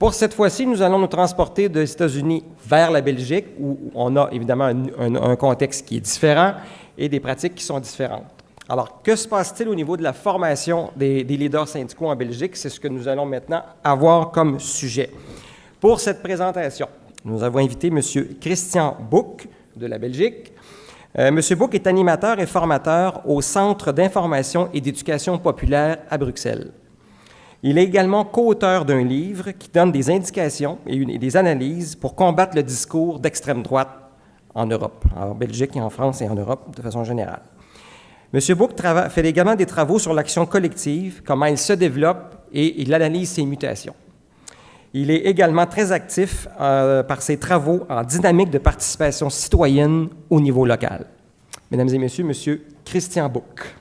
Pour cette fois-ci, nous allons nous transporter des États-Unis vers la Belgique, où on a évidemment un contexte qui est différent et des pratiques qui sont différentes. Alors, que se passe-t-il au niveau de la formation des leaders syndicaux en Belgique? C'est ce que nous allons maintenant avoir comme sujet. Pour cette présentation, nous avons invité M. Christian Bouck de la Belgique. M. Bouck est animateur et formateur au Centre d'information et d'éducation populaire à Bruxelles. Il est également co-auteur d'un livre qui donne des indications et des analyses pour combattre le discours d'extrême droite en Europe, en Belgique et en France et en Europe de façon générale. M. Bouck fait également des travaux sur l'action collective, comment elle se développe et il analyse ses mutations. Il est également très actif par ses travaux en dynamique de participation citoyenne au niveau local. Mesdames et messieurs, M. Christian Bouck.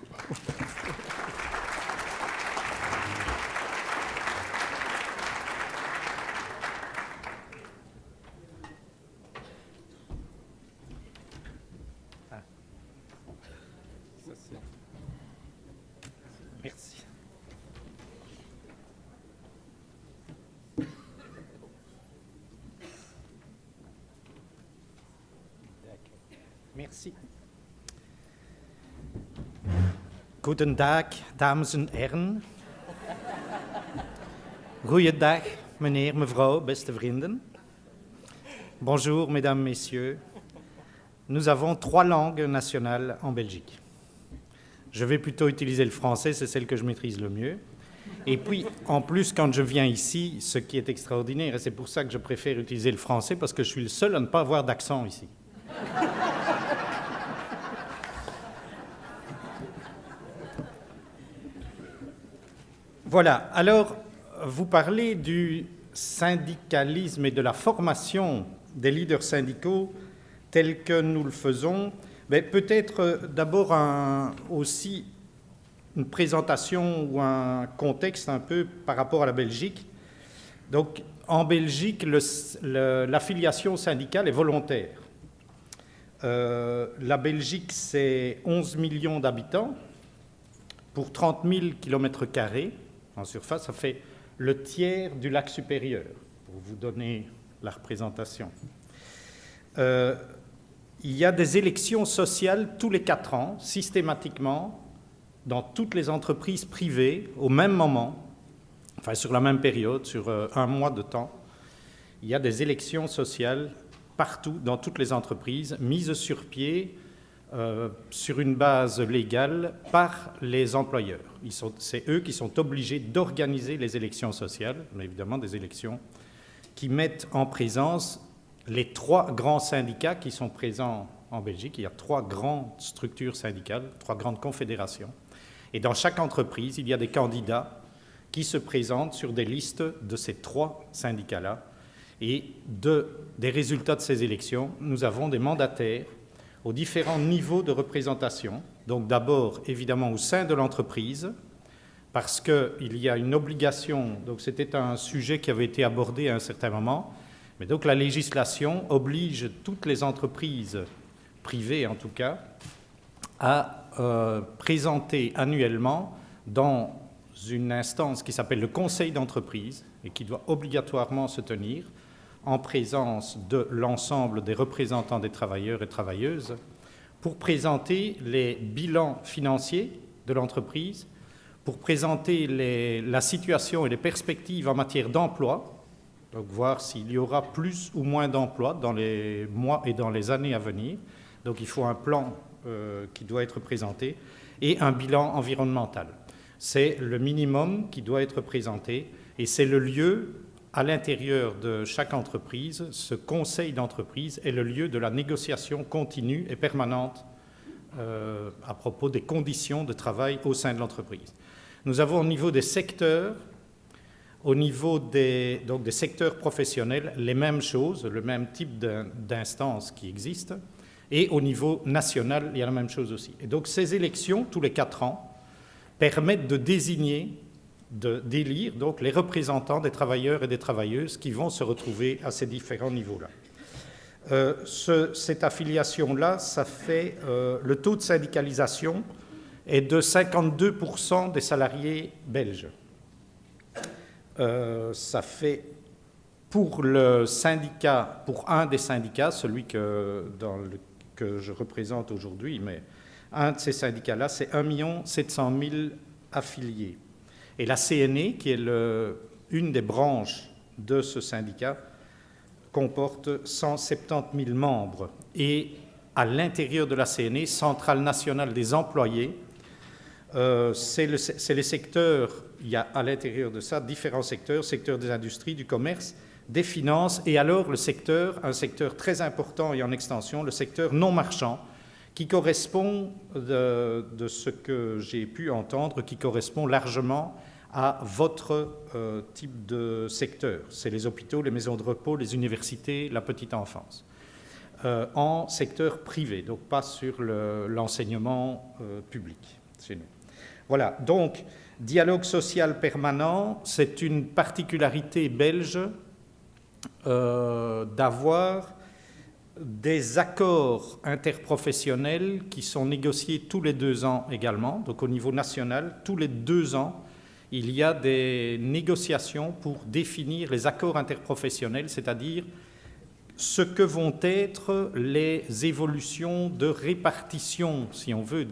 Merci. Merci. Guten Tag, dames en heren. Goeiedag, meneer, mevrouw, beste vrienden. Bonjour, mesdames, messieurs. Nous avons 3 langues nationales en Belgique. Je vais plutôt utiliser le français, c'est celle que je maîtrise le mieux. Et puis, en plus, quand je viens ici, ce qui est extraordinaire, et c'est pour ça que je préfère utiliser le français, parce que je suis le seul à ne pas avoir d'accent ici. Voilà, alors, vous parlez du syndicalisme et de la formation des leaders syndicaux tels que nous le faisons. Mais peut-être d'abord aussi une présentation ou un contexte un peu par rapport à la Belgique. Donc, en Belgique, l'affiliation syndicale est volontaire. La Belgique, c'est 11 millions d'habitants pour 30 000 km² en surface. Ça fait le tiers du lac supérieur, pour vous donner la représentation. Il y a des élections sociales tous les 4 ans, systématiquement, dans toutes les entreprises privées, au même moment, enfin sur la même période, sur un mois de temps. Il y a des élections sociales partout, dans toutes les entreprises, mises sur pied sur une base légale par les employeurs. C'est eux qui sont obligés d'organiser les élections sociales, mais évidemment des élections qui mettent en présence les 3 grands syndicats qui sont présents en Belgique. Il y a 3 grandes structures syndicales, 3 grandes confédérations. Et dans chaque entreprise, il y a des candidats qui se présentent sur des listes de ces 3 syndicats-là. Et des résultats de ces élections, nous avons des mandataires aux différents niveaux de représentation. Donc d'abord, évidemment, au sein de l'entreprise, parce qu'il y a une obligation, donc c'était un sujet qui avait été abordé à un certain moment, mais donc la législation oblige toutes les entreprises, privées en tout cas, à présenter annuellement dans une instance qui s'appelle le conseil d'entreprise et qui doit obligatoirement se tenir en présence de l'ensemble des représentants des travailleurs et travailleuses pour présenter les bilans financiers de l'entreprise, pour présenter la situation et les perspectives en matière d'emploi, donc voir s'il y aura plus ou moins d'emplois dans les mois et dans les années à venir. Donc il faut un plan qui doit être présenté et un bilan environnemental. C'est le minimum qui doit être présenté et c'est le lieu à l'intérieur de chaque entreprise. Ce conseil d'entreprise est le lieu de la négociation continue et permanente à propos des conditions de travail au sein de l'entreprise. Nous avons au niveau des secteurs, au niveau des secteurs professionnels, les mêmes choses, le même type d'instances qui existent. Et au niveau national, il y a la même chose aussi. Et donc ces élections, tous les 4 ans, permettent de désigner, d'élire donc les représentants des travailleurs et des travailleuses qui vont se retrouver à ces différents niveaux-là. Cette affiliation-là, ça fait le taux de syndicalisation est de 52% des salariés belges. Ça fait pour le syndicat, pour un des syndicats, celui que je représente aujourd'hui, mais un de ces syndicats-là, c'est 1 700 000 affiliés. Et la CNE, qui est une des branches de ce syndicat, comporte 170 000 membres. Et à l'intérieur de la CNE, Centrale nationale des employés, c'est les secteurs, il y a à l'intérieur de ça différents secteurs, secteur des industries, du commerce, des finances, et alors un secteur très important et en extension, le secteur non marchand, qui correspond, de ce que j'ai pu entendre, qui correspond largement à votre type de secteur. C'est les hôpitaux, les maisons de repos, les universités, la petite enfance. En secteur privé, donc pas sur l'enseignement public chez nous. Voilà, donc dialogue social permanent, c'est une particularité belge d'avoir des accords interprofessionnels qui sont négociés tous les 2 ans également, donc au niveau national, tous les 2 ans, il y a des négociations pour définir les accords interprofessionnels, c'est-à-dire ce que vont être les évolutions de répartition, si on veut,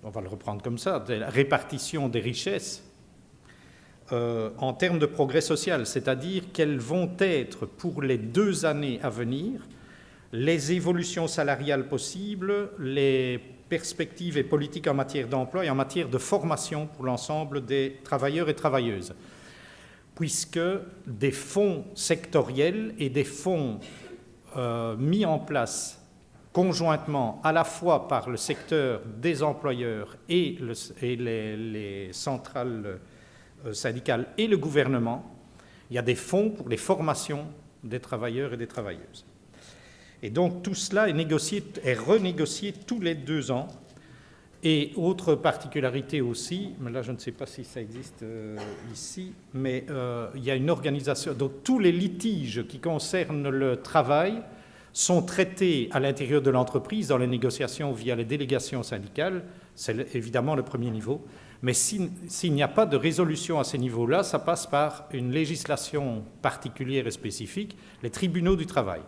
on va le reprendre comme ça, de la répartition des richesses en termes de progrès social, c'est-à-dire quelles vont être pour les 2 années à venir les évolutions salariales possibles, les perspectives et politiques en matière d'emploi et en matière de formation pour l'ensemble des travailleurs et travailleuses, puisque des fonds sectoriels et des fonds mis en place conjointement à la fois par le secteur des employeurs et les centrales syndicales et le gouvernement, il y a des fonds pour les formations des travailleurs et des travailleuses. Et donc tout cela est renégocié tous les 2 ans. Et autre particularité aussi, mais là je ne sais pas si ça existe ici, mais il y a une organisation, donc tous les litiges qui concernent le travail sont traités à l'intérieur de l'entreprise dans les négociations via les délégations syndicales, c'est évidemment le premier niveau, mais s'il n'y a pas de résolution à ces niveaux-là, ça passe par une législation particulière et spécifique, les tribunaux du travail.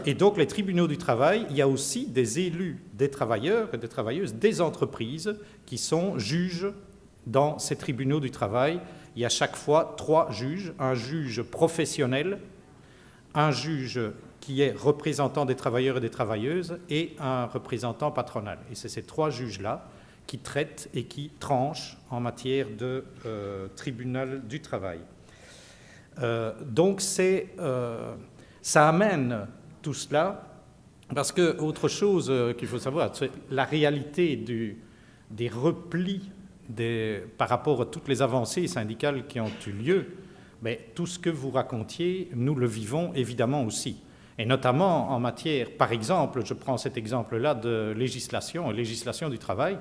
Et donc les tribunaux du travail, il y a aussi des élus des travailleurs et des travailleuses des entreprises qui sont juges dans ces tribunaux du travail. Il y a chaque fois 3 juges, un juge professionnel, un juge qui est représentant des travailleurs et des travailleuses et un représentant patronal. Et c'est ces 3 juges-là qui traitent et qui tranchent en matière de tribunal du travail. Donc ça amène tout cela, parce que autre chose qu'il faut savoir, c'est la réalité des replis par rapport à toutes les avancées syndicales qui ont eu lieu. Mais tout ce que vous racontiez, nous le vivons évidemment aussi. Et notamment en matière, par exemple, je prends cet exemple-là de législation du travail,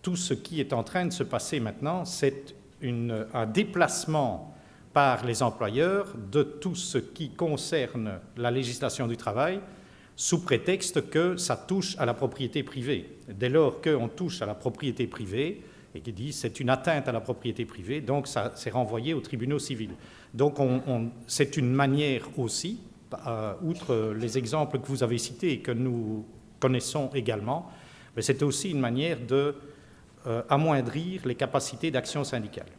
tout ce qui est en train de se passer maintenant, c'est un déplacement par les employeurs de tout ce qui concerne la législation du travail, sous prétexte que ça touche à la propriété privée. Dès lors qu'on touche à la propriété privée, et qui dit c'est une atteinte à la propriété privée, donc ça c'est renvoyé aux tribunaux civils. Donc c'est une manière aussi, outre les exemples que vous avez cités et que nous connaissons également, mais c'est aussi une manière de amoindrir les capacités d'action syndicale.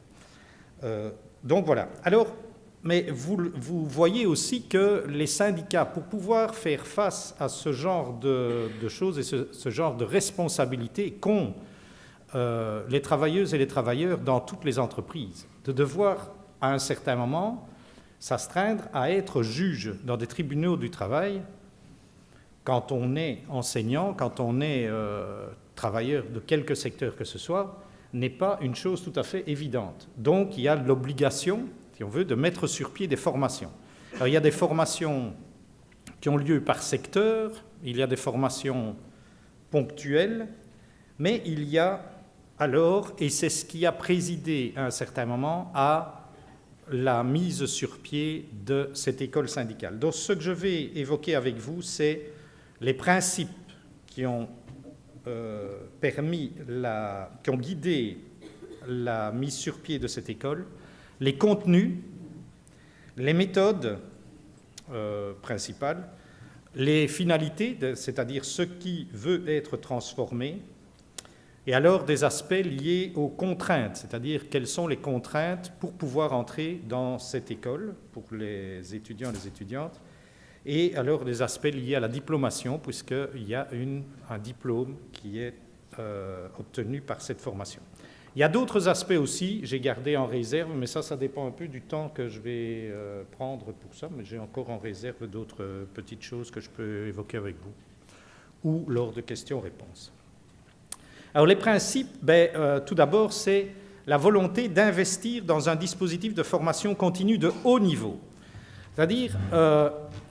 Donc voilà. Alors, mais vous voyez aussi que les syndicats, pour pouvoir faire face à ce genre de choses et ce genre de responsabilités qu'ont les travailleuses et les travailleurs dans toutes les entreprises, de devoir, à un certain moment, s'astreindre à être juge dans des tribunaux du travail quand on est enseignant, quand on est travailleur de quelque secteur que ce soit, n'est pas une chose tout à fait évidente. Donc, il y a l'obligation, si on veut, de mettre sur pied des formations. Alors, il y a des formations qui ont lieu par secteur, il y a des formations ponctuelles, mais il y a alors, et c'est ce qui a présidé à un certain moment, à la mise sur pied de cette école syndicale. Donc, ce que je vais évoquer avec vous, c'est les principes qui ont qui ont guidé la mise sur pied de cette école, les contenus Les méthodes principales, les finalités, c'est-à-dire ce qui veut être transformé, et alors des aspects liés aux contraintes, c'est-à-dire quelles sont les contraintes pour pouvoir entrer dans cette école, pour les étudiants et les étudiantes, et alors des aspects liés à la diplomation, puisqu'il y a un diplôme qui est obtenu par cette formation. Il y a d'autres aspects aussi, j'ai gardé en réserve, mais ça dépend un peu du temps que je vais prendre pour ça, mais j'ai encore en réserve d'autres petites choses que je peux évoquer avec vous, ou lors de questions-réponses. Alors les principes, tout d'abord, c'est la volonté d'investir dans un dispositif de formation continue de haut niveau. C'est-à-dire,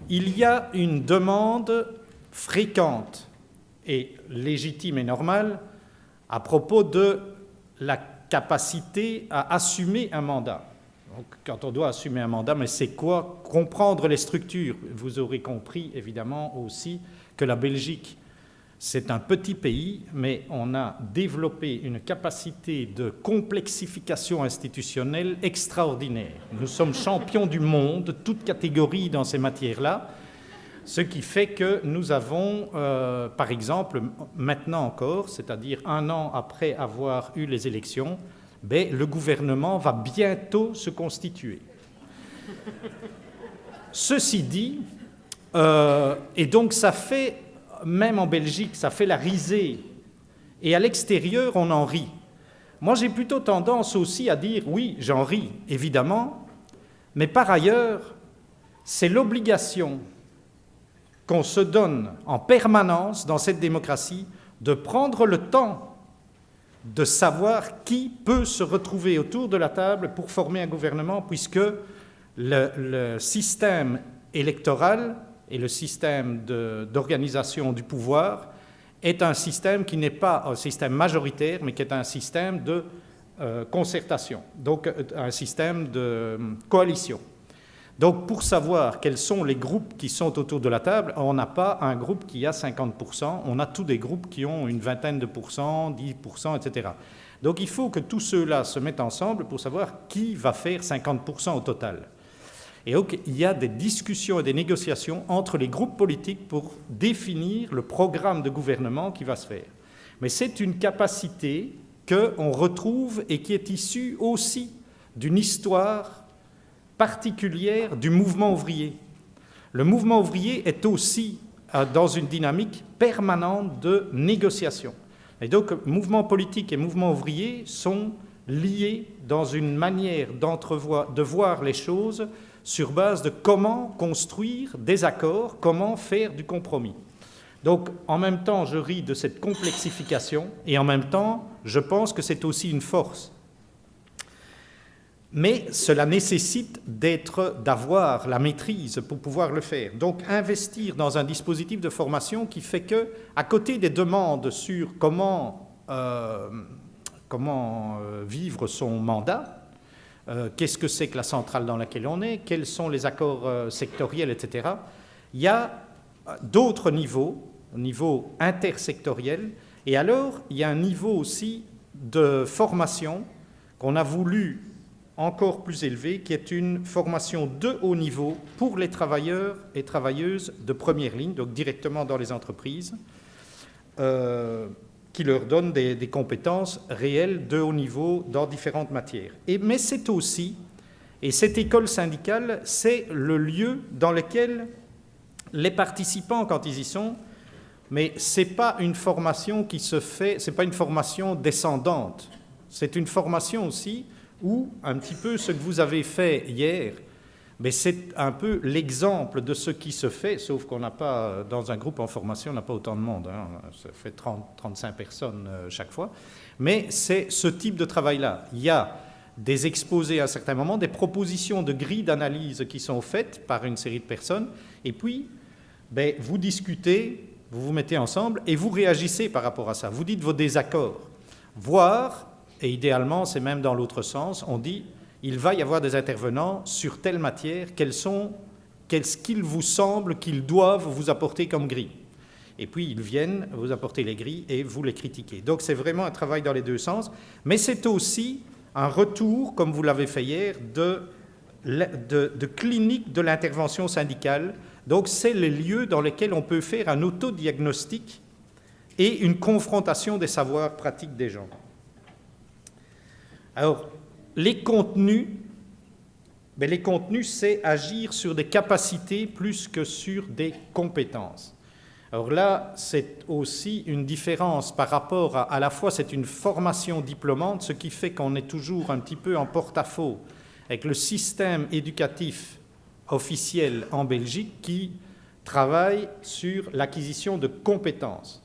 il y a une demande fréquente et légitime et normale à propos de la capacité à assumer un mandat. Donc, quand on doit assumer un mandat, mais c'est quoi? Comprendre les structures. Vous aurez compris, évidemment, aussi que la Belgique, c'est un petit pays, mais on a développé une capacité de complexification institutionnelle extraordinaire. Nous sommes champions du monde, toutes catégories dans ces matières-là, ce qui fait que nous avons, par exemple, maintenant encore, c'est-à-dire 1 an après avoir eu les élections, le gouvernement va bientôt se constituer. Ceci dit, et donc ça fait, même en Belgique, ça fait la risée, et à l'extérieur, on en rit. Moi, j'ai plutôt tendance aussi à dire, oui, j'en ris, évidemment, mais par ailleurs, c'est l'obligation qu'on se donne en permanence dans cette démocratie de prendre le temps de savoir qui peut se retrouver autour de la table pour former un gouvernement, puisque le système électoral et le système d'organisation du pouvoir est un système qui n'est pas un système majoritaire, mais qui est un système de concertation, donc un système de coalition. Donc, pour savoir quels sont les groupes qui sont autour de la table, on n'a pas un groupe qui a 50%, on a tous des groupes qui ont une vingtaine de pourcents, 10%, etc. Donc, il faut que tous ceux-là se mettent ensemble pour savoir qui va faire 50% au total. Et donc, il y a des discussions et des négociations entre les groupes politiques pour définir le programme de gouvernement qui va se faire. Mais c'est une capacité qu'on retrouve et qui est issue aussi d'une histoire particulière du mouvement ouvrier. Le mouvement ouvrier est aussi dans une dynamique permanente de négociation. Et donc, mouvement politique et mouvement ouvrier sont liés dans une manière de voir les choses sur base de comment construire des accords, comment faire du compromis. Donc, en même temps, je ris de cette complexification et en même temps, je pense que c'est aussi une force. Mais cela nécessite d'avoir la maîtrise pour pouvoir le faire. Donc, investir dans un dispositif de formation qui fait que, à côté des demandes sur comment vivre son mandat, qu'est-ce que c'est que la centrale dans laquelle on est, quels sont les accords sectoriels, etc., il y a d'autres niveaux, niveau intersectoriel, et alors il y a un niveau aussi de formation qu'on a voulu encore plus élevé, qui est une formation de haut niveau pour les travailleurs et travailleuses de première ligne, donc directement dans les entreprises, qui leur donne des compétences réelles de haut niveau dans différentes matières. Mais c'est aussi, et cette école syndicale, c'est le lieu dans lequel les participants, quand ils y sont, mais ce n'est pas une formation qui se fait, ce n'est pas une formation descendante, c'est une formation aussi où un petit peu ce que vous avez fait hier, mais c'est un peu l'exemple de ce qui se fait, sauf qu'on n'a pas, dans un groupe en formation, on n'a pas autant de monde, hein, ça fait 30-35 personnes chaque fois, mais c'est ce type de travail-là. Il y a des exposés à un certain moment, des propositions de grilles d'analyse qui sont faites par une série de personnes, et puis vous discutez, vous vous mettez ensemble et vous réagissez par rapport à ça. Vous dites vos désaccords, voire, et idéalement c'est même dans l'autre sens, on dit il va y avoir des intervenants sur telle matière, qu'est-ce qu'il vous semble qu'ils doivent vous apporter comme grille. Et puis ils viennent vous apporter les grilles et vous les critiquez. Donc c'est vraiment un travail dans les deux sens, mais c'est aussi un retour, comme vous l'avez fait hier, de de cliniques de l'intervention syndicale. Donc, c'est les lieux dans lesquels on peut faire un autodiagnostic et une confrontation des savoirs pratiques des gens. Alors, les contenus, c'est agir sur des capacités plus que sur des compétences. Alors là, c'est aussi une différence par rapport à la fois, c'est une formation diplômante, ce qui fait qu'on est toujours un petit peu en porte-à-faux avec le système éducatif officiel en Belgique qui travaille sur l'acquisition de compétences.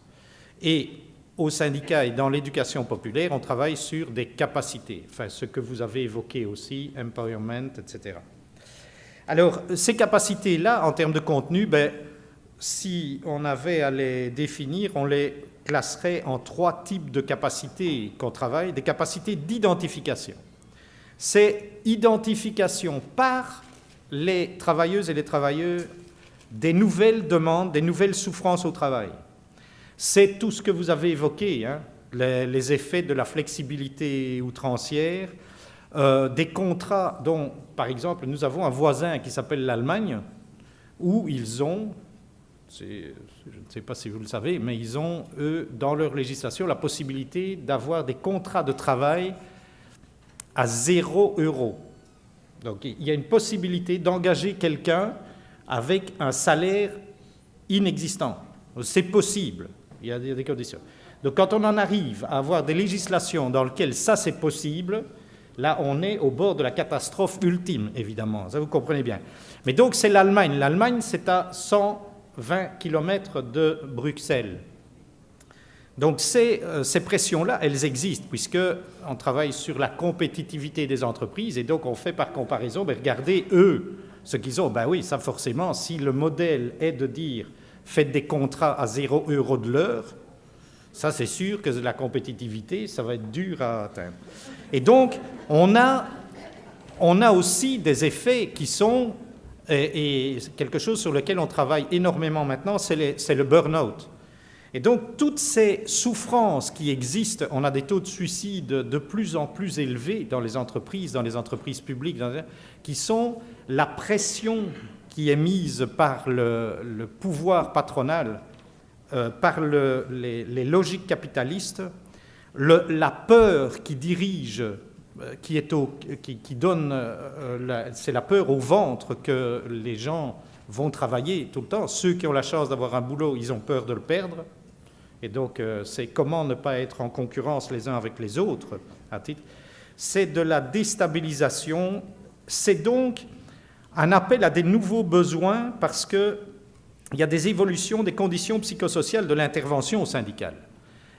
Et au syndicat et dans l'éducation populaire, on travaille sur des capacités, enfin ce que vous avez évoqué aussi, empowerment, etc. Alors, ces capacités-là, en termes de contenu, si on avait à les définir, on les classerait en 3 types de capacités qu'on travaille. Des capacités d'identification. C'est identification par les travailleuses et les travailleurs des nouvelles demandes, des nouvelles souffrances au travail. C'est tout ce que vous avez évoqué, hein, les effets de la flexibilité outrancière, des contrats dont, par exemple, nous avons un voisin qui s'appelle l'Allemagne, où ils ont, je ne sais pas si vous le savez, mais ils ont, eux, dans leur législation, la possibilité d'avoir des contrats de travail à 0 €. Donc, il y a une possibilité d'engager quelqu'un avec un salaire inexistant. C'est possible. Il y a des conditions. Donc, quand on en arrive à avoir des législations dans lesquelles ça, c'est possible, là, on est au bord de la catastrophe ultime, évidemment. Ça, vous comprenez bien. Mais donc, c'est l'Allemagne. L'Allemagne, c'est à 120 km de Bruxelles. Donc, ces pressions-là, elles existent, puisqu'on travaille sur la compétitivité des entreprises, et donc on fait par comparaison, regardez, eux, ce qu'ils ont. Oui, ça forcément, si le modèle est de dire faites des contrats à 0 € de l'heure, ça c'est sûr que la compétitivité, ça va être dur à atteindre. Et donc, on a aussi des effets qui sont, et quelque chose sur lequel on travaille énormément maintenant, c'est le burn-out. Et donc, toutes ces souffrances qui existent, on a des taux de suicide de plus en plus élevés dans les entreprises publiques, qui sont la pression qui est mise par le pouvoir patronal, par les logiques capitalistes, la peur qui dirige, qui donne, c'est la peur au ventre que les gens vont travailler tout le temps. Ceux qui ont la chance d'avoir un boulot, ils ont peur de le perdre. Et donc, c'est comment ne pas être en concurrence les uns avec les autres, à titre. C'est de la déstabilisation, c'est donc un appel à des nouveaux besoins parce qu'il y a des évolutions des conditions psychosociales de l'intervention syndicale.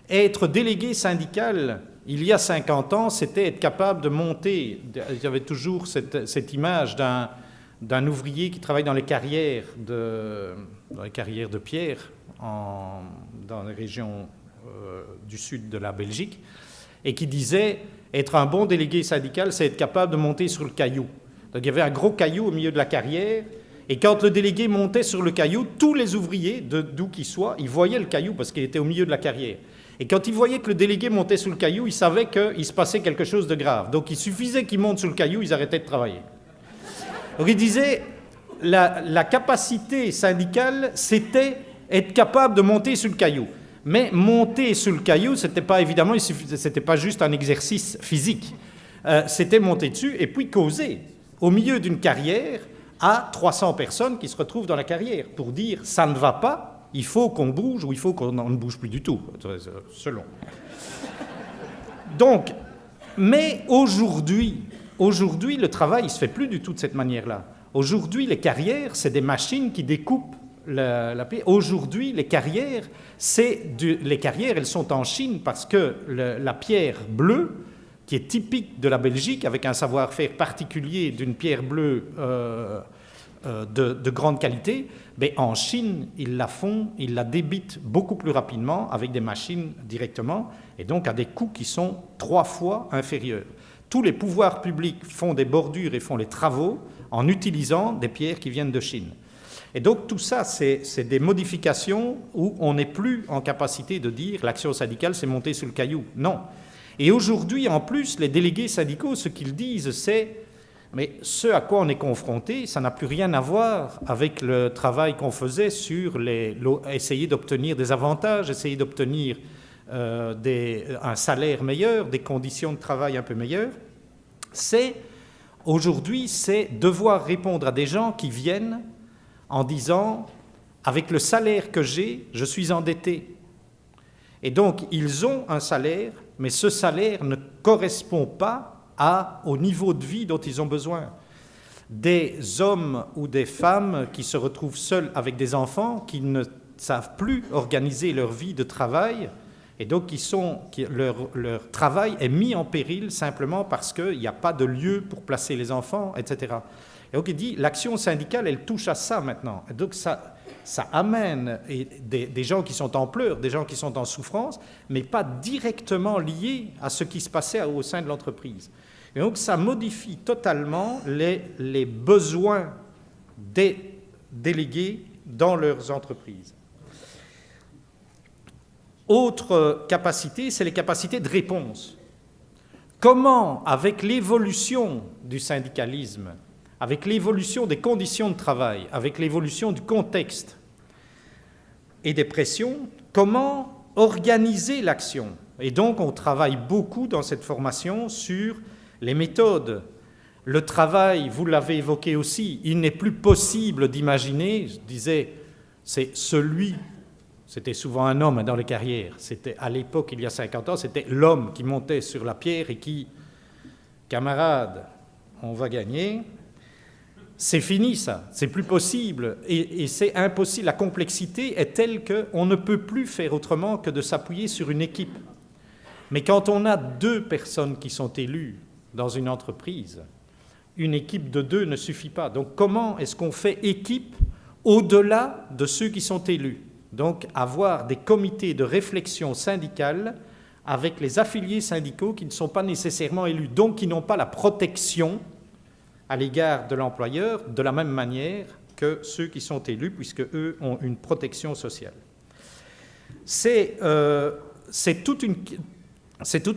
Être délégué syndical, il y a 50 ans, c'était être capable de monter. Il y avait toujours cette image d'un ouvrier qui travaille dans les carrières de pierre dans les régions du sud de la Belgique, et qui disait être un bon délégué syndical, c'est être capable de monter sur le caillou. Donc il y avait un gros caillou au milieu de la carrière, et quand le délégué montait sur le caillou, tous les ouvriers, d'où qu'ils soient, ils voyaient le caillou parce qu'il était au milieu de la carrière. Et quand ils voyaient que le délégué montait sur le caillou, ils savaient qu'il se passait quelque chose de grave. Donc il suffisait qu'ils montent sur le caillou, ils arrêtaient de travailler. Donc il disait, la capacité syndicale, c'était être capable de monter sur le caillou. Mais monter sur le caillou, c'était pas évidemment, c'était pas juste un exercice physique. C'était monter dessus et puis causer au milieu d'une carrière à 300 personnes qui se retrouvent dans la carrière pour dire ça ne va pas, il faut qu'on bouge ou il faut qu'on ne bouge plus du tout, selon. Donc, mais aujourd'hui, le travail, il ne se fait plus du tout de cette manière-là. Aujourd'hui, les carrières, c'est des machines qui découpent la pierre. Aujourd'hui, les carrières, elles sont en Chine parce que la pierre bleue, qui est typique de la Belgique, avec un savoir-faire particulier d'une pierre bleue de grande qualité, mais en Chine, ils la débitent beaucoup plus rapidement avec des machines directement, et donc à des coûts qui sont 3 fois inférieurs. Tous les pouvoirs publics font des bordures et font les travaux en utilisant des pierres qui viennent de Chine. Et donc tout ça, c'est des modifications où on n'est plus en capacité de dire l'action syndicale, c'est monter sur le caillou. Non. Et aujourd'hui, en plus, les délégués syndicaux, ce qu'ils disent, c'est Mais ce à quoi on est confronté, ça n'a plus rien à voir avec le travail qu'on faisait sur essayer d'obtenir des avantages, essayer d'obtenir un salaire meilleur, des conditions de travail un peu meilleures. Aujourd'hui, c'est devoir répondre à des gens qui viennent en disant « avec le salaire que j'ai, je suis endetté ». Et donc, ils ont un salaire, mais ce salaire ne correspond pas au niveau de vie dont ils ont besoin. Des hommes ou des femmes qui se retrouvent seuls avec des enfants, qui ne savent plus organiser leur vie de travail, et donc leur travail est mis en péril simplement parce qu'il n'y a pas de lieu pour placer les enfants, etc. Et donc il dit, l'action syndicale, elle touche à ça maintenant. Et donc ça amène des gens qui sont en pleurs, des gens qui sont en souffrance, mais pas directement liés à ce qui se passait au sein de l'entreprise. Et donc ça modifie totalement les besoins des délégués dans leurs entreprises. Autre capacité, c'est les capacités de réponse. Comment, avec l'évolution du syndicalisme, avec l'évolution des conditions de travail, avec l'évolution du contexte et des pressions, comment organiser l'action? Et donc, on travaille beaucoup dans cette formation sur les méthodes. Le travail, vous l'avez évoqué aussi, il n'est plus possible d'imaginer, je disais, c'est celui, c'était souvent un homme dans les carrières, c'était à l'époque, il y a 50 ans, c'était l'homme qui montait sur la pierre et qui, camarade, on va gagner. C'est fini ça, c'est plus possible et c'est impossible. La complexité est telle qu'on ne peut plus faire autrement que de s'appuyer sur une équipe. Mais quand on a 2 personnes qui sont élues dans une entreprise, une équipe de 2 ne suffit pas. Donc comment est-ce qu'on fait équipe au-delà de ceux qui sont élus? Donc avoir des comités de réflexion syndicale avec les affiliés syndicaux qui ne sont pas nécessairement élus, donc qui n'ont pas la protection à l'égard de l'employeur de la même manière que ceux qui sont élus, puisque eux ont une protection sociale. C'est toute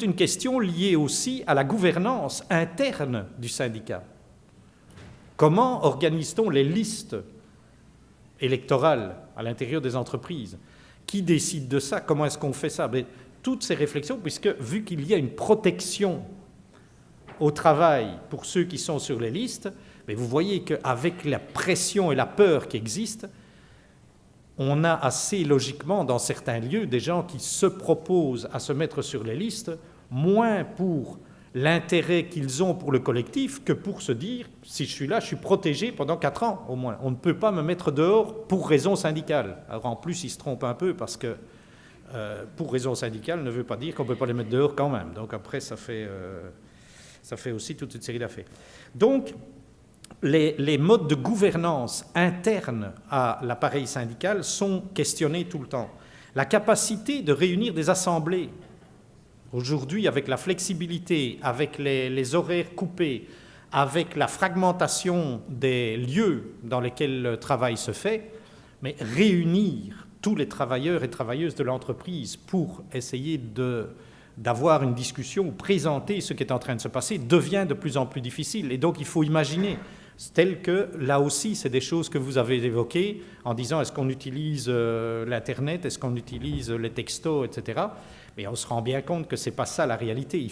une question liée aussi à la gouvernance interne du syndicat. Comment organise-t-on les listes électorales à l'intérieur des entreprises? Qui décide de ça? Comment est-ce qu'on fait ça? Mais toutes ces réflexions, puisque vu qu'il y a une protection au travail pour ceux qui sont sur les listes, mais vous voyez qu'avec la pression et la peur qui existent, on a assez logiquement dans certains lieux des gens qui se proposent à se mettre sur les listes, moins pour l'intérêt qu'ils ont pour le collectif que pour se dire, si je suis là, je suis protégé pendant 4 ans au moins. On ne peut pas me mettre dehors pour raison syndicale. Alors en plus, ils se trompent un peu parce que pour raison syndicale ne veut pas dire qu'on ne peut pas les mettre dehors quand même. Donc après, ça fait aussi toute une série d'affaires. Donc, les modes de gouvernance internes à l'appareil syndical sont questionnés tout le temps. La capacité de réunir des assemblées, aujourd'hui avec la flexibilité, avec les horaires coupés, avec la fragmentation des lieux dans lesquels le travail se fait, mais réunir tous les travailleurs et travailleuses de l'entreprise pour essayer d'avoir une discussion ou présenter ce qui est en train de se passer devient de plus en plus difficile. Et donc, il faut imaginer, tel que, là aussi, c'est des choses que vous avez évoquées en disant est-ce qu'on utilise l'Internet, est-ce qu'on utilise les textos, etc. Mais on se rend bien compte que ce n'est pas ça la réalité.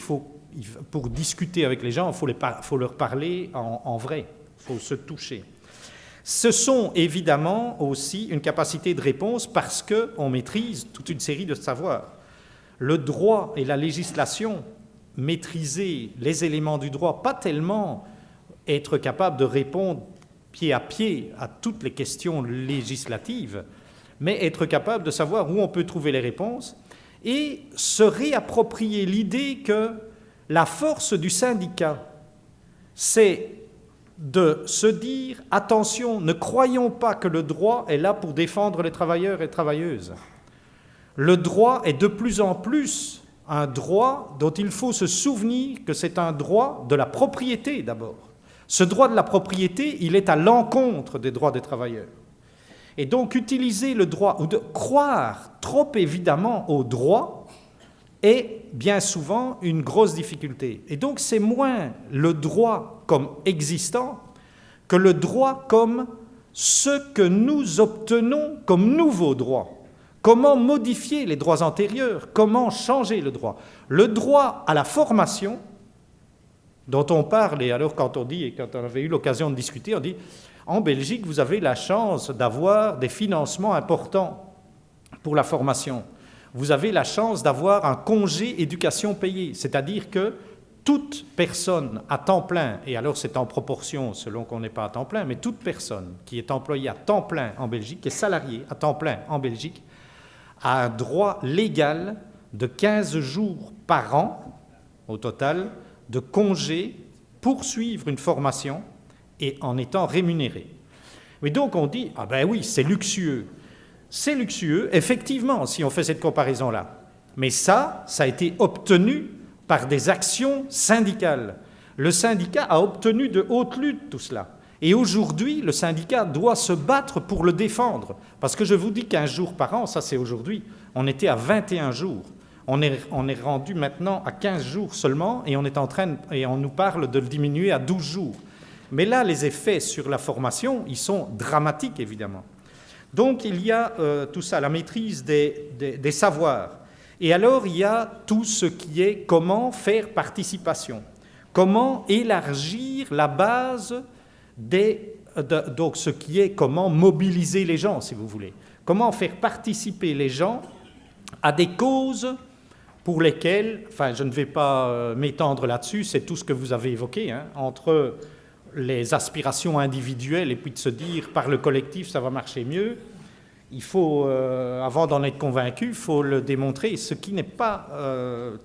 Pour discuter avec les gens, il faut leur parler en vrai, il faut se toucher. Ce sont évidemment aussi une capacité de réponse parce qu'on maîtrise toute une série de savoirs. Le droit et la législation, maîtriser les éléments du droit, pas tellement être capable de répondre pied à pied à toutes les questions législatives, mais être capable de savoir où on peut trouver les réponses et se réapproprier l'idée que la force du syndicat, c'est de se dire « Attention, ne croyons pas que le droit est là pour défendre les travailleurs et travailleuses. Le droit est de plus en plus un droit dont il faut se souvenir que c'est un droit de la propriété d'abord. Ce droit de la propriété, il est à l'encontre des droits des travailleurs. Et donc utiliser le droit, ou de croire trop évidemment au droit, est bien souvent une grosse difficulté. Et donc c'est moins le droit comme existant que le droit comme ce que nous obtenons comme nouveau droit. Comment modifier les droits antérieurs? Comment changer le droit? Le droit à la formation, dont on parle, et alors quand on dit, et quand on avait eu l'occasion de discuter, on dit, en Belgique, vous avez la chance d'avoir des financements importants pour la formation. Vous avez la chance d'avoir un congé éducation payé, c'est-à-dire que toute personne à temps plein, et alors c'est en proportion selon qu'on n'est pas à temps plein, mais toute personne qui est employée à temps plein en Belgique, qui est salariée à temps plein en Belgique, a un droit légal de 15 jours par an, au total, de congé pour suivre une formation et en étant rémunéré. Mais donc on dit, ah ben oui, c'est luxueux. C'est luxueux, effectivement, si on fait cette comparaison-là. Mais ça a été obtenu par des actions syndicales. Le syndicat a obtenu de haute lutte tout cela. Et aujourd'hui, le syndicat doit se battre pour le défendre. Parce que je vous dis 15 jours par an, ça c'est aujourd'hui, on était à 21 jours. On est rendu maintenant à 15 jours seulement et on nous parle de le diminuer à 12 jours. Mais là, les effets sur la formation, ils sont dramatiques, évidemment. Donc, il y a tout ça, la maîtrise des savoirs. Et alors, il y a tout ce qui est comment faire participation, comment élargir la base donc ce qui est comment mobiliser les gens, si vous voulez. Comment faire participer les gens à des causes pour lesquelles, enfin, je ne vais pas m'étendre là-dessus, c'est tout ce que vous avez évoqué, hein, entre les aspirations individuelles et puis de se dire par le collectif ça va marcher mieux. Il faut, avant d'en être convaincu, il faut le démontrer, ce qui n'est pas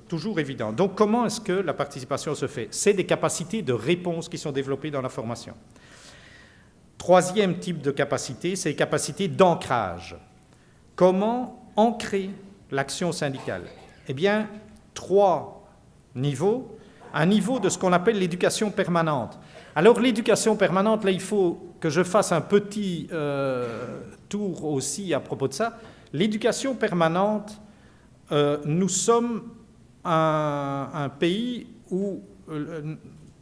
toujours évident. Donc comment est-ce que la participation se fait? C'est des capacités de réponse qui sont développées dans la formation. Troisième type de capacité, c'est les capacités d'ancrage. Comment ancrer l'action syndicale? Eh bien, 3 niveaux. Un niveau de ce qu'on appelle l'éducation permanente. Alors l'éducation permanente, là il faut que je fasse un petit tour aussi à propos de ça. L'éducation permanente, nous sommes un pays où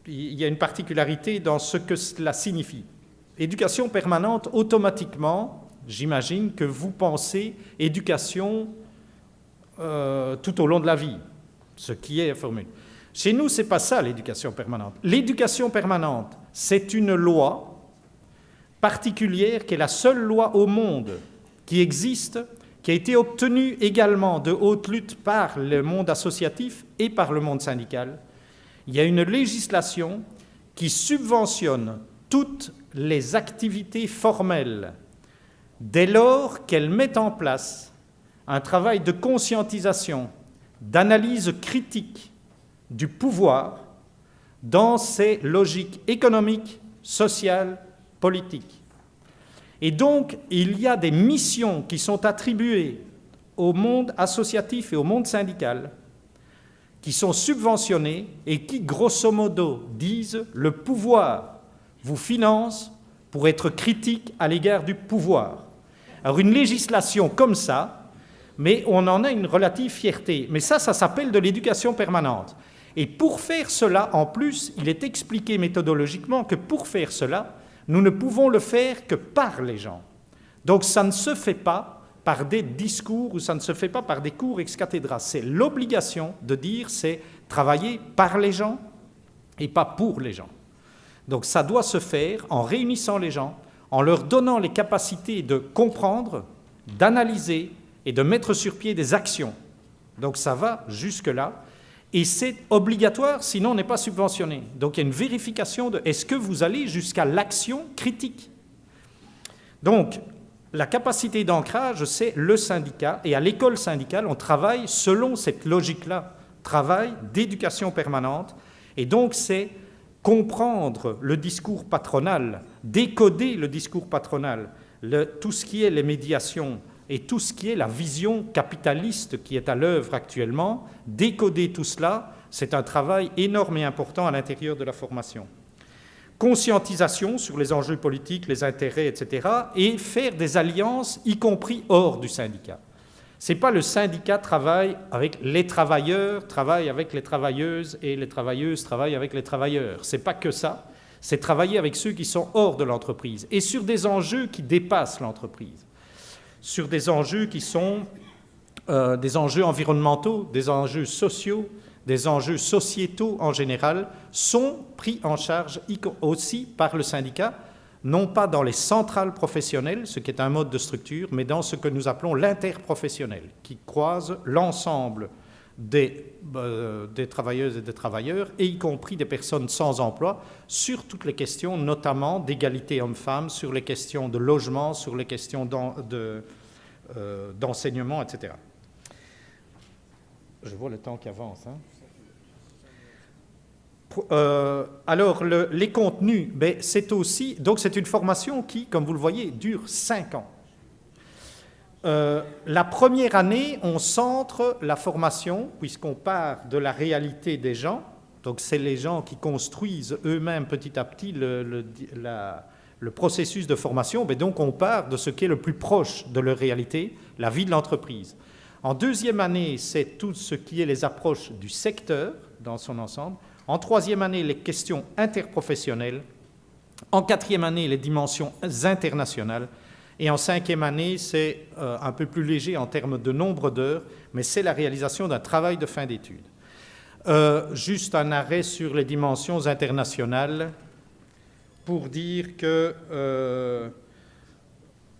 il y a une particularité dans ce que cela signifie. Éducation permanente, automatiquement, j'imagine que vous pensez éducation tout au long de la vie, ce qui est la formule. Chez nous, ce n'est pas ça l'éducation permanente. L'éducation permanente, c'est une loi particulière qui est la seule loi au monde qui existe, qui a été obtenue également de haute lutte par le monde associatif et par le monde syndical. Il y a une législation qui subventionne toutes les activités formelles dès lors qu'elle met en place un travail de conscientisation, d'analyse critique du pouvoir dans ses logiques économiques, sociales, politiques. Et donc, il y a des missions qui sont attribuées au monde associatif et au monde syndical, qui sont subventionnées et qui, grosso modo, disent « le pouvoir vous finance pour être critique à l'égard du pouvoir ». Alors, une législation comme ça, mais on en a une relative fierté. Mais ça s'appelle de l'éducation permanente. Et pour faire cela, en plus, il est expliqué méthodologiquement que pour faire cela, nous ne pouvons le faire que par les gens. Donc ça ne se fait pas par des discours ou ça ne se fait pas par des cours ex cathedra. C'est l'obligation de dire, c'est travailler par les gens et pas pour les gens. Donc ça doit se faire en réunissant les gens, en leur donnant les capacités de comprendre, d'analyser et de mettre sur pied des actions. Donc ça va jusque-là. Et c'est obligatoire, sinon on n'est pas subventionné. Donc il y a une vérification de est-ce que vous allez jusqu'à l'action critique. Donc la capacité d'ancrage, c'est le syndicat. Et à l'école syndicale, on travaille selon cette logique-là, travail d'éducation permanente. Et donc c'est comprendre le discours patronal, décoder le discours patronal, tout ce qui est les médiations, et tout ce qui est la vision capitaliste qui est à l'œuvre actuellement, décoder tout cela, c'est un travail énorme et important à l'intérieur de la formation. Conscientisation sur les enjeux politiques, les intérêts, etc., et faire des alliances, y compris hors du syndicat. C'est pas le syndicat travaille avec les travailleurs, travaille avec les travailleuses et les travailleuses travaillent avec les travailleurs. C'est pas que ça. C'est travailler avec ceux qui sont hors de l'entreprise et sur des enjeux qui dépassent l'entreprise, sur des enjeux qui sont des enjeux environnementaux, des enjeux sociaux, des enjeux sociétaux en général, sont pris en charge aussi par le syndicat, non pas dans les centrales professionnelles, ce qui est un mode de structure, mais dans ce que nous appelons l'interprofessionnel, qui croise l'ensemble des travailleuses et des travailleurs, et y compris des personnes sans emploi, sur toutes les questions, notamment d'égalité homme-femme, sur les questions de logement, sur les questions d'enseignement, etc. Je vois le temps qui avance. Alors, les contenus, c'est aussi... Donc, c'est une formation qui, comme vous le voyez, dure 5 ans. La première année, on centre la formation, puisqu'on part de la réalité des gens. Donc, c'est les gens qui construisent eux-mêmes petit à petit le processus de formation. Mais donc, on part de ce qui est le plus proche de leur réalité, la vie de l'entreprise. En deuxième année, c'est tout ce qui est les approches du secteur dans son ensemble. En troisième année, les questions interprofessionnelles. En quatrième année, les dimensions internationales. Et en cinquième année, c'est un peu plus léger en termes de nombre d'heures, mais c'est la réalisation d'un travail de fin d'études. Juste un arrêt sur les dimensions internationales pour dire que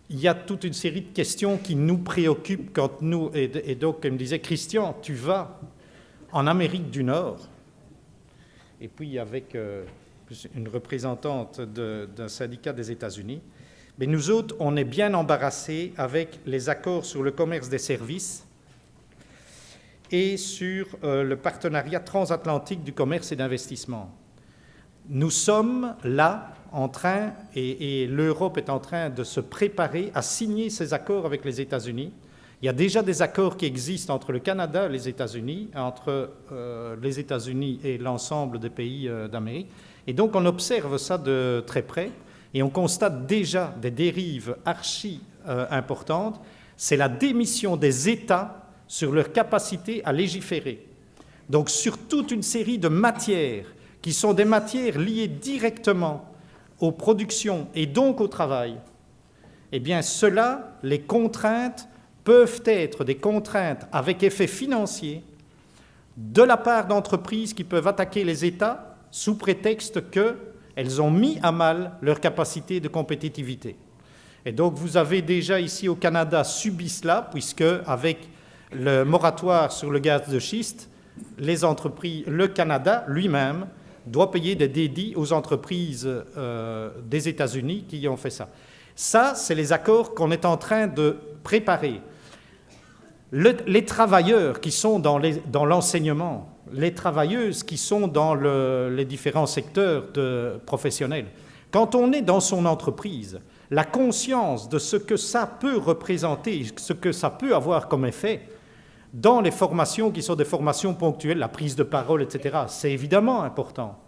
il y a toute une série de questions qui nous préoccupent quand nous, et donc, comme disait Christian, tu vas en Amérique du Nord, et puis avec une représentante d'un syndicat des États-Unis, mais nous autres, on est bien embarrassés avec les accords sur le commerce des services et sur le partenariat transatlantique du commerce et d'investissement. Nous sommes là en train, et l'Europe est en train de se préparer à signer ces accords avec les États-Unis. Il y a déjà des accords qui existent entre le Canada et les États-Unis, entre les États-Unis et l'ensemble des pays d'Amérique. Et donc on observe ça de très près et on constate déjà des dérives importantes. C'est la démission des États sur leur capacité à légiférer. Donc sur toute une série de matières qui sont des matières liées directement aux productions et donc au travail, eh bien cela, les contraintes peuvent être des contraintes avec effet financier de la part d'entreprises qui peuvent attaquer les États sous prétexte qu'elles ont mis à mal leur capacité de compétitivité. Et donc vous avez déjà ici au Canada subi cela, puisque avec le moratoire sur le gaz de schiste, le Canada lui-même doit payer des dédits aux entreprises des États-Unis qui ont fait ça. Ça, c'est les accords qu'on est en train de préparer. Les travailleurs qui sont dans l'enseignement, les travailleuses qui sont dans les différents secteurs professionnels, quand on est dans son entreprise, la conscience de ce que ça peut représenter, ce que ça peut avoir comme effet, dans les formations qui sont des formations ponctuelles, la prise de parole, etc., c'est évidemment important.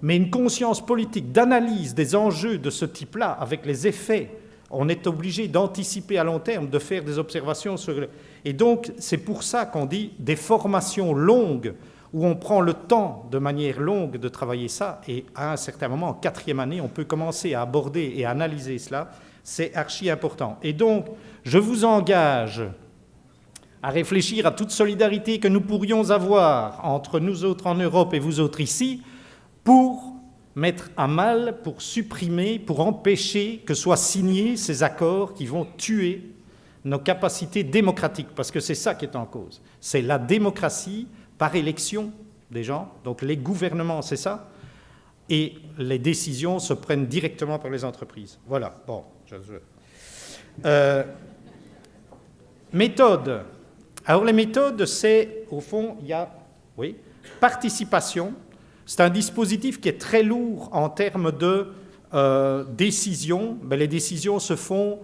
Mais une conscience politique d'analyse des enjeux de ce type-là, avec les effets, on est obligé d'anticiper à long terme, de faire des observations sur... Et donc, c'est pour ça qu'on dit des formations longues, où on prend le temps de manière longue de travailler ça, et à un certain moment, en quatrième année, on peut commencer à aborder et à analyser cela, c'est archi important. Et donc, je vous engage à réfléchir à toute solidarité que nous pourrions avoir entre nous autres en Europe et vous autres ici, pour mettre à mal, pour supprimer, pour empêcher que soient signés ces accords qui vont tuer nos capacités démocratiques, parce que c'est ça qui est en cause. C'est la démocratie par élection des gens, donc les gouvernements, c'est ça, et les décisions se prennent directement par les entreprises. Voilà, bon. Méthode. Alors les méthodes, c'est, au fond, il y a, participation. C'est un dispositif qui est très lourd en termes de décisions. Mais les décisions se font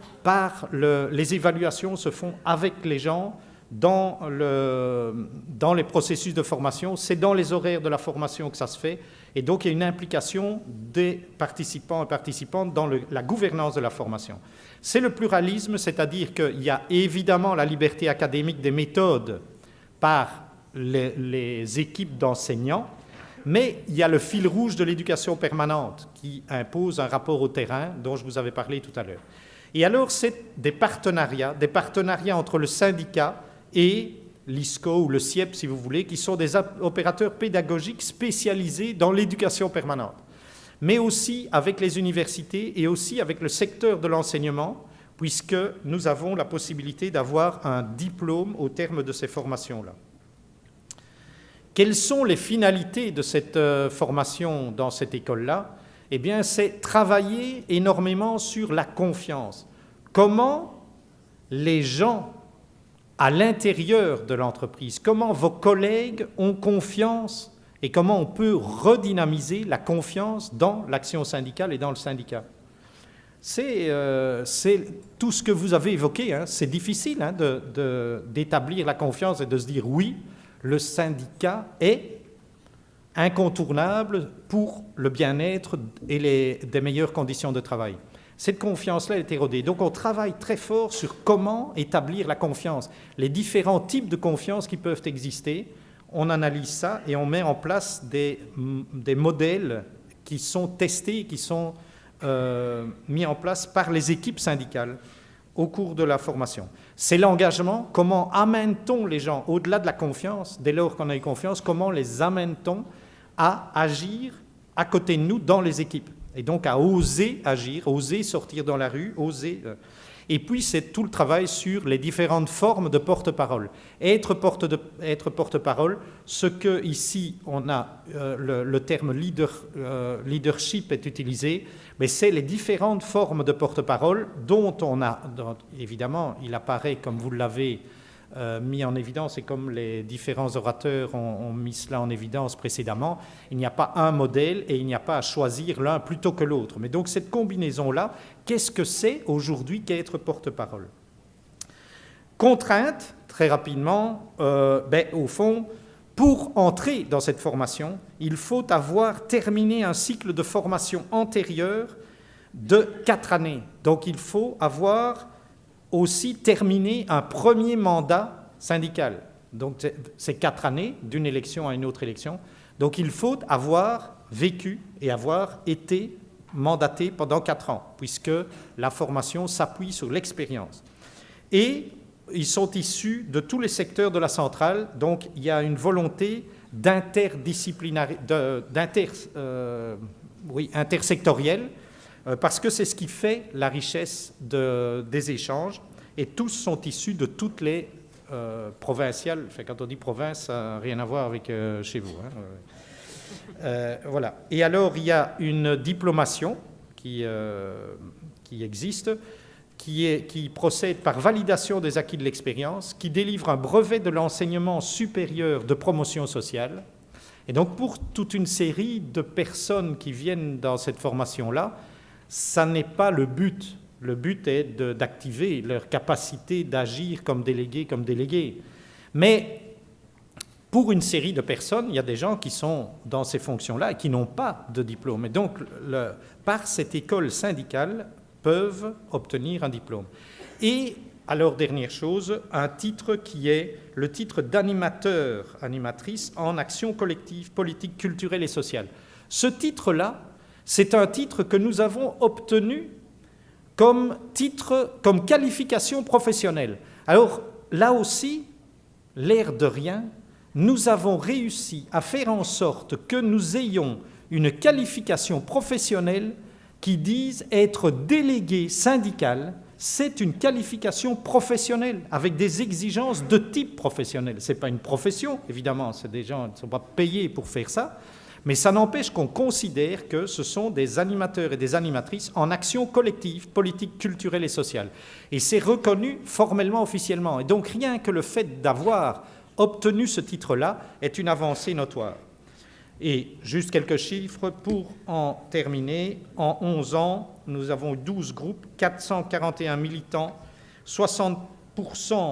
les évaluations se font avec les gens dans les processus de formation. C'est dans les horaires de la formation que ça se fait. Et donc, il y a une implication des participants et participantes dans la gouvernance de la formation. C'est le pluralisme, c'est-à-dire qu'il y a évidemment la liberté académique des méthodes par les équipes d'enseignants, mais il y a le fil rouge de l'éducation permanente qui impose un rapport au terrain dont je vous avais parlé tout à l'heure. Et alors, c'est des partenariats entre le syndicat et l'ISCO ou le CIEP, si vous voulez, qui sont des opérateurs pédagogiques spécialisés dans l'éducation permanente, mais aussi avec les universités et aussi avec le secteur de l'enseignement, puisque nous avons la possibilité d'avoir un diplôme au terme de ces formations-là. Quelles sont les finalités de cette formation dans cette école-là? Eh bien, c'est travailler énormément sur la confiance. Comment les gens à l'intérieur de l'entreprise, comment vos collègues ont confiance et comment on peut redynamiser la confiance dans l'action syndicale et dans le syndicat. C'est tout ce que vous avez évoqué, hein. C'est difficile hein, d'établir la confiance et de se dire oui, le syndicat est incontournable pour le bien-être et des meilleures conditions de travail. Cette confiance-là est érodée. Donc on travaille très fort sur comment établir la confiance, les différents types de confiance qui peuvent exister. On analyse ça et on met en place des modèles qui sont testés, qui sont mis en place par les équipes syndicales au cours de la formation. C'est l'engagement. Comment amène-t-on les gens au-delà de la confiance, dès lors qu'on a eu confiance, comment les amène-t-on à agir à côté de nous dans les équipes? Et donc à oser agir, oser sortir dans la rue, oser... Et puis c'est tout le travail sur les différentes formes de porte-parole. Être porte-parole, ce que ici on a, le terme leadership est utilisé, mais c'est les différentes formes de porte-parole dont évidemment, il apparaît comme vous l'avez mis en évidence et comme les différents orateurs ont mis cela en évidence précédemment, il n'y a pas un modèle et il n'y a pas à choisir l'un plutôt que l'autre. Mais donc cette combinaison-là, qu'est-ce que c'est aujourd'hui qu'être porte-parole? Contrainte, très rapidement, au fond, pour entrer dans cette formation, il faut avoir terminé un cycle de formation antérieur de 4 années. Donc il faut avoir aussi terminer un premier mandat syndical. Donc c'est 4 années d'une élection à une autre élection. Donc il faut avoir vécu et avoir été mandaté pendant 4 ans, puisque la formation s'appuie sur l'expérience. Et ils sont issus de tous les secteurs de la centrale, donc il y a une volonté intersectorielle, parce que c'est ce qui fait la richesse des échanges, et tous sont issus de toutes les provinciales. Enfin, quand on dit province, ça n'a rien à voir avec chez vous. Hein. Voilà. Et alors, il y a une diplomation qui existe, qui procède par validation des acquis de l'expérience, qui délivre un brevet de l'enseignement supérieur de promotion sociale. Et donc, pour toute une série de personnes qui viennent dans cette formation-là, ça n'est pas le but. Le but est d'activer leur capacité d'agir comme délégués. Mais pour une série de personnes, il y a des gens qui sont dans ces fonctions-là et qui n'ont pas de diplôme. Et donc, par cette école syndicale, peuvent obtenir un diplôme. Et, alors, dernière chose, un titre qui est le titre d'animateur, animatrice en action collective, politique, culturelle et sociale. Ce titre-là, c'est un titre que nous avons obtenu comme qualification professionnelle. Alors, là aussi, l'air de rien, nous avons réussi à faire en sorte que nous ayons une qualification professionnelle qui dise être délégué syndical. C'est une qualification professionnelle avec des exigences de type professionnel. Ce n'est pas une profession, évidemment, c'est des gens qui ne sont pas payés pour faire ça, mais ça n'empêche qu'on considère que ce sont des animateurs et des animatrices en action collective, politique, culturelle et sociale. Et c'est reconnu formellement, officiellement. Et donc rien que le fait d'avoir obtenu ce titre-là est une avancée notoire. Et juste quelques chiffres pour en terminer. En 11 ans, nous avons eu 12 groupes, 441 militants, 60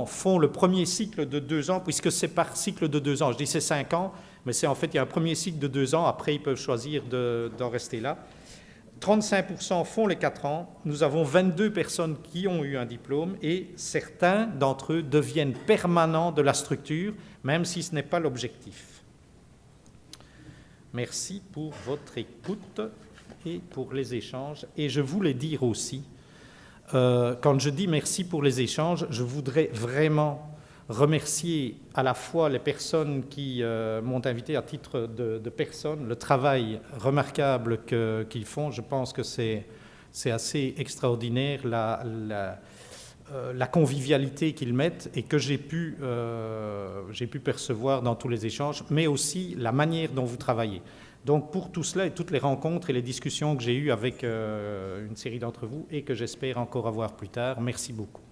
font le premier cycle de 2 ans, puisque c'est par cycle de 2 ans. Je dis c'est 5 ans, mais c'est en fait, il y a un premier cycle de 2 ans, après ils peuvent choisir d'en rester là. 35% font les 4 ans. Nous avons 22 personnes qui ont eu un diplôme et certains d'entre eux deviennent permanents de la structure, même si ce n'est pas l'objectif. Merci pour votre écoute et pour les échanges. Et je voulais dire aussi, quand je dis merci pour les échanges, je voudrais vraiment remercier à la fois les personnes qui m'ont invité à titre de personne, le travail remarquable qu'ils font. Je pense que c'est assez extraordinaire la convivialité qu'ils mettent et que j'ai pu percevoir dans tous les échanges, mais aussi la manière dont vous travaillez. Donc pour tout cela et toutes les rencontres et les discussions que j'ai eues avec une série d'entre vous et que j'espère encore avoir plus tard, merci beaucoup.